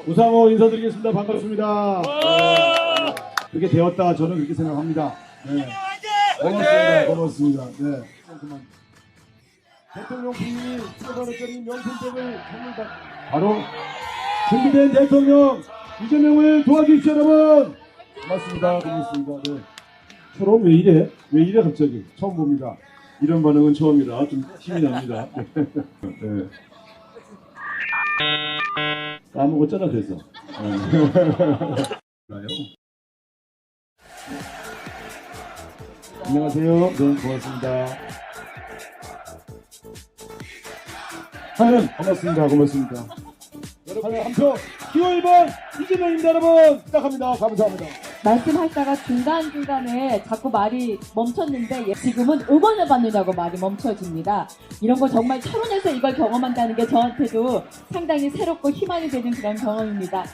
우상호 인사드리겠습니다. 반갑습니다. 그렇게 되었다 저는 그렇게 생각합니다. 네. 고맙습니다. 고맙습니다. 네. 대통령 부인이 15만원짜리 명품백을 선물받 바로 준비된 대통령 이재명을 도와주십시오 여러분. 고맙습니다. 고맙습니다. 네. 서로 왜 이래? 왜 이래 갑자기? 처음 봅니다. 이런 반응은 처음이라 좀 힘이 납니다. 네. 까먹었잖아 그래서. 안녕하세요. 네, 고맙습니다. 하늘 고맙습니다. 고맙습니다. 하늘 한표 기호 1번 이재명입니다. 여러분 부탁합니다. 감사합니다. 말씀하시다가 중간중간에 자꾸 말이 멈췄는데 지금은 응원을 받느냐고 말이 멈춰집니다. 이런 거 정말 철원에서 이걸 경험한다는 게 저한테도 상당히 새롭고 희망이 되는 그런 경험입니다.